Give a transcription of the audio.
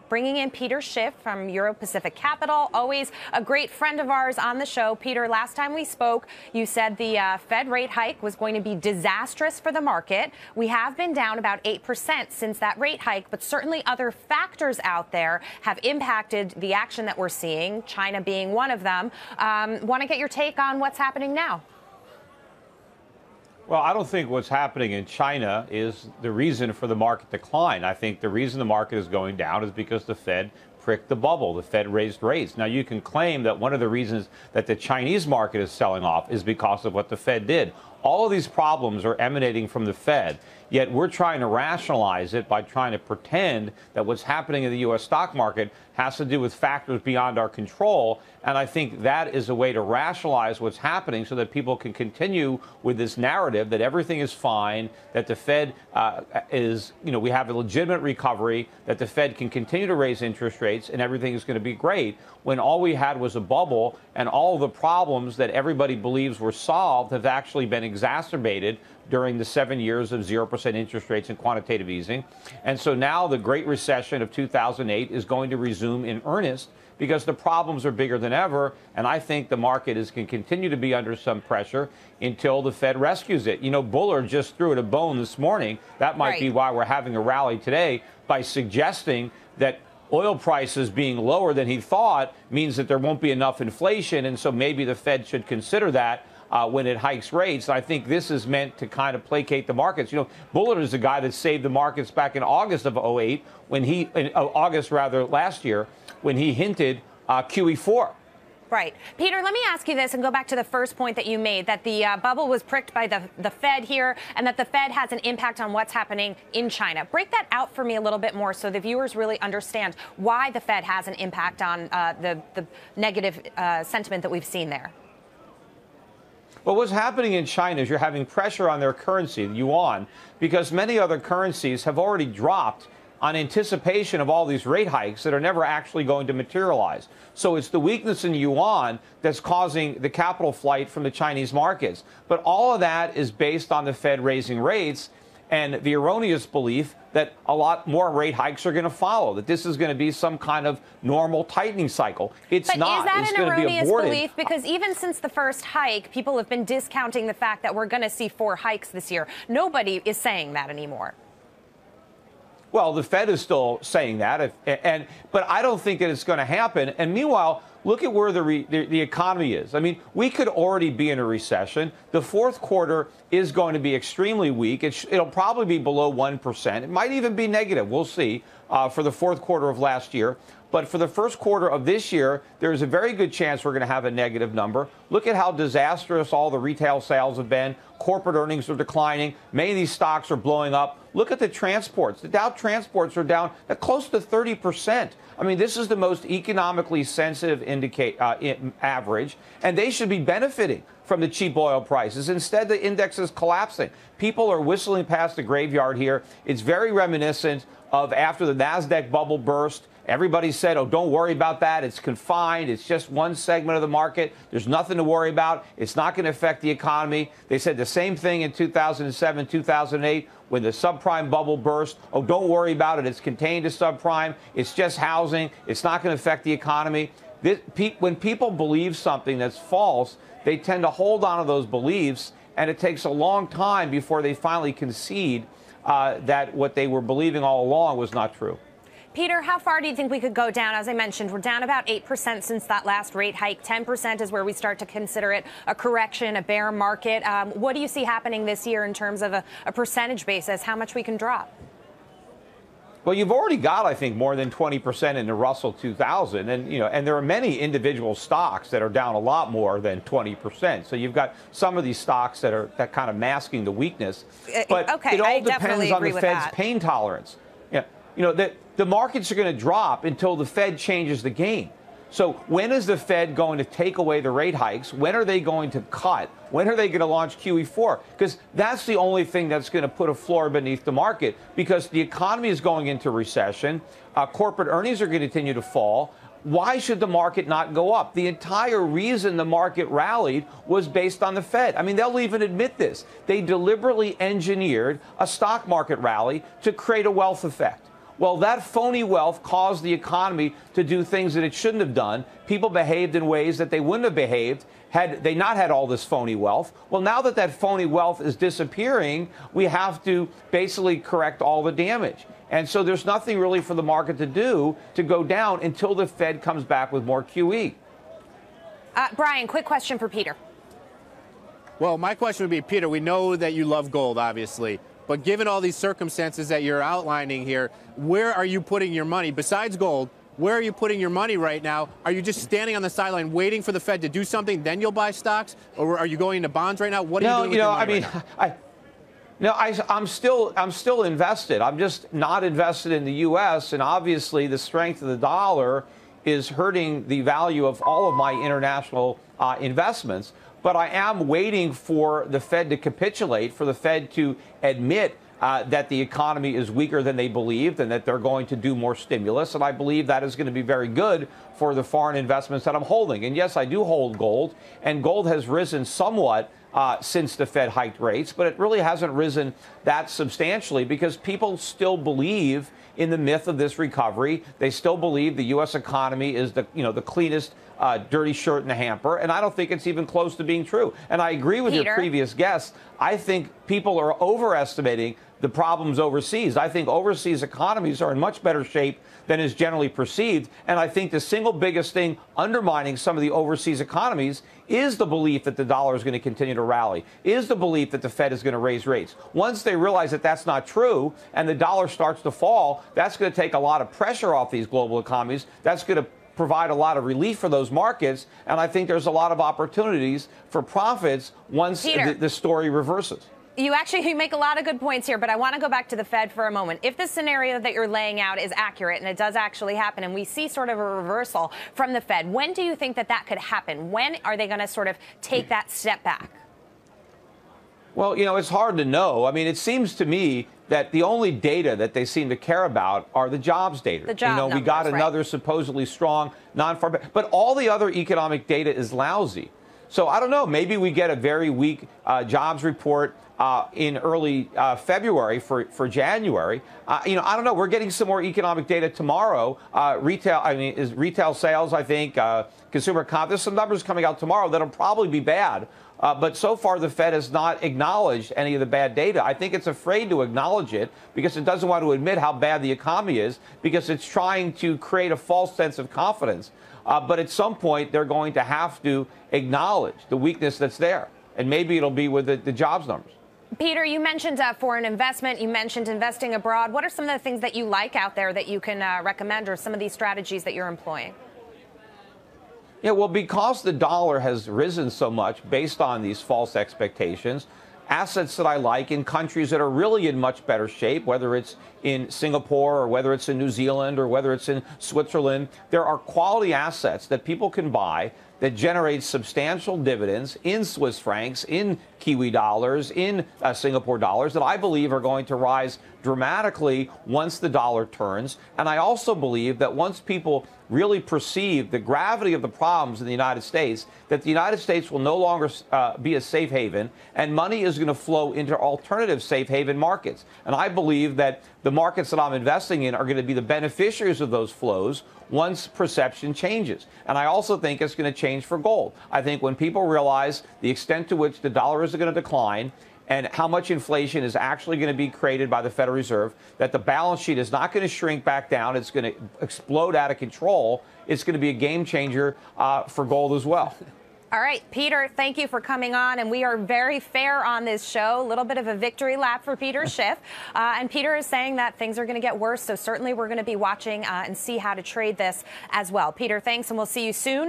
bringing in Peter Schiff from Euro Pacific Capital, always a great friend of ours on the show. Peter, last time we spoke, you said the Fed rate hike was going to be disastrous for the market. We have been down about 8% since that rate hike, but certainly other factors out there have impacted the action that we're seeing, China being one of them. Want to get your take on what's happening now? Well, I don't think what's happening in China is the reason for the market decline. I think the reason the market is going down is because the Fed pricked the bubble. The Fed raised rates. Now, you can claim that one of the reasons that the Chinese market is selling off is because of what the Fed did. All of these problems are emanating from the Fed, yet we're trying to rationalize it by trying to pretend that what's happening in the U.S. stock market has to do with factors beyond our control. And I think that is a way to rationalize what's happening so that people can continue with this narrative that everything is fine, that the Fed we have a legitimate recovery, that the Fed can continue to raise interest rates and everything is going to be great, when all we had was a bubble and all the problems that everybody believes were solved have actually been exacerbated during the 7 years of 0% interest rates and quantitative easing. And so now the Great Recession of 2008 is going to resume in earnest because the problems are bigger than ever. And I think the market can continue to be under some pressure until the Fed rescues it. You know, Bullard just threw it a bone this morning. That might be why we're having a rally today, by suggesting that oil prices being lower than he thought means that there won't be enough inflation. And so maybe the Fed should consider that when it hikes rates. I think this is meant to kind of placate the markets. You know, Bullard is the guy that saved the markets back in August of 08, last year, when he hinted QE4. Right. Peter, let me ask you this and go back to the first point that you made, that the bubble was pricked by the Fed here and that the Fed has an impact on what's happening in China. Break that out for me a little bit more so the viewers really understand why the Fed has an impact on the negative sentiment that we've seen there. Well, what's happening in China is you're having pressure on their currency, the yuan, because many other currencies have already dropped on anticipation of all these rate hikes that are never actually going to materialize. So it's the weakness in yuan that's causing the capital flight from the Chinese markets. But all of that is based on the Fed raising rates and the erroneous belief that a lot more rate hikes are going to follow, that this is going to be some kind of normal tightening cycle. It's not. But is that an erroneous belief? Be because even since the first hike, people have been discounting the fact that we're going to see 4 hikes this year. Nobody is saying that anymore. Well, the Fed is still saying that, but I don't think that it's going to happen. And meanwhile, look at where the economy is. I mean, we could already be in a recession. The fourth quarter is going to be extremely weak. It'll probably be below 1%. It might even be negative. We'll see for the fourth quarter of last year. But for the first quarter of this year, there's a very good chance we're going to have a negative number. Look at how disastrous all the retail sales have been. Corporate earnings are declining. Many of these stocks are blowing up. Look at the transports. The Dow transports are down close to 30%. I mean, this is the most economically sensitive average, and they should be benefiting from the cheap oil prices. Instead, the index is collapsing. People are whistling past the graveyard here. It's very reminiscent of after the NASDAQ bubble burst. Everybody said, oh, don't worry about that. It's confined. It's just one segment of the market. There's nothing to worry about. It's not going to affect the economy. They said the same thing in 2007, 2008, when the subprime bubble burst. Oh, don't worry about it. It's contained to subprime. It's just housing. It's not going to affect the economy. When people believe something that's false, they tend to hold on to those beliefs, and it takes a long time before they finally concede that what they were believing all along was not true. Peter, how far do you think we could go down? As I mentioned, we're down about 8% since that last rate hike. 10% is where we start to consider it a correction, a bear market. What do you see happening this year in terms of a percentage basis, how much we can drop? Well, you've already got, I think, more than 20% in the Russell 2000. And there are many individual stocks that are down a lot more than 20%. So you've got some of these stocks that kind of masking the weakness. But it all depends on the Fed's pain tolerance. Yeah. You know, the markets are going to drop until the Fed changes the game. So when is the Fed going to take away the rate hikes? When are they going to cut? When are they going to launch QE4? Because that's the only thing that's going to put a floor beneath the market, because the economy is going into recession. Corporate earnings are going to continue to fall. Why should the market not go up? The entire reason the market rallied was based on the Fed. I mean, they'll even admit this. They deliberately engineered a stock market rally to create a wealth effect. Well, that phony wealth caused the economy to do things that it shouldn't have done. People behaved in ways that they wouldn't have behaved had they not had all this phony wealth. Well, now that that phony wealth is disappearing, we have to basically correct all the damage. And so there's nothing really for the market to do to go down until the Fed comes back with more QE. Brian, quick question for Peter. Well, my question would be, Peter, we know that you love gold, obviously. But given all these circumstances that you're outlining here, where are you putting your money? Besides gold, where are you putting your money right now? Are you just standing on the sideline waiting for the Fed to do something, then you'll buy stocks? Or are you going into bonds right now? What are you doing with your money right now? I'm still invested. I'm just not invested in the U.S. And obviously, the strength of the dollar is hurting the value of all of my international investments. But I am waiting for the Fed to capitulate, for the Fed to admit that the economy is weaker than they believed and that they're going to do more stimulus. And I believe that is going to be very good for the foreign investments that I'm holding. And yes, I do hold gold, and gold has risen somewhat since the Fed hiked rates, but it really hasn't risen that substantially because people still believe in the myth of this recovery. They still believe the U.S. economy is the cleanest dirty shirt in the hamper, and I don't think it's even close to being true. And I agree with your previous guests. I think people are overestimating the problems overseas. I think overseas economies are in much better shape than is generally perceived. And I think the single biggest thing undermining some of the overseas economies is the belief that the dollar is going to continue to rally, is the belief that the Fed is going to raise rates. Once they realize that that's not true and the dollar starts to fall, that's going to take a lot of pressure off these global economies. That's going to provide a lot of relief for those markets. And I think there's a lot of opportunities for profits once the story reverses. You make a lot of good points here, but I want to go back to the Fed for a moment. If the scenario that you're laying out is accurate and it does actually happen and we see sort of a reversal from the Fed, when do you think that that could happen? When are they going to sort of take that step back? Well, it's hard to know. I mean, it seems to me that the only data that they seem to care about are the jobs data. The job numbers, we got another supposedly strong non-farm, but all the other economic data is lousy. So I don't know. Maybe we get a very weak jobs report in early February for January. I don't know. We're getting some more economic data tomorrow. Retail sales, I think, consumer confidence. There's some numbers coming out tomorrow that'll probably be bad. But so far, the Fed has not acknowledged any of the bad data. I think it's afraid to acknowledge it because it doesn't want to admit how bad the economy is because it's trying to create a false sense of confidence. But at some point, they're going to have to acknowledge the weakness that's there. And maybe it'll be with the jobs numbers. Peter, you mentioned foreign investment. You mentioned investing abroad. What are some of the things that you like out there that you can recommend, or some of these strategies that you're employing? Yeah, well, because the dollar has risen so much based on these false expectations, assets that I like in countries that are really in much better shape, whether it's in Singapore or whether it's in New Zealand or whether it's in Switzerland, there are quality assets that people can buy that generate substantial dividends in Swiss francs, in Kiwi dollars, in Singapore dollars that I believe are going to rise dramatically once the dollar turns. And I also believe that once people really perceive the gravity of the problems in the United States, that the United States will no longer be a safe haven, and money is going to flow into alternative safe haven markets. And I believe that the markets that I'm investing in are going to be the beneficiaries of those flows once perception changes. And I also think it's going to change for gold. I think when people realize the extent to which the dollar is going to decline and how much inflation is actually going to be created by the Federal Reserve, that the balance sheet is not going to shrink back down, it's going to explode out of control, it's going to be a game changer for gold as well. All right, Peter, thank you for coming on. And we are very fair on this show. A little bit of a victory lap for Peter Schiff. And Peter is saying that things are going to get worse. So certainly we're going to be watching and see how to trade this as well. Peter, thanks, and we'll see you soon.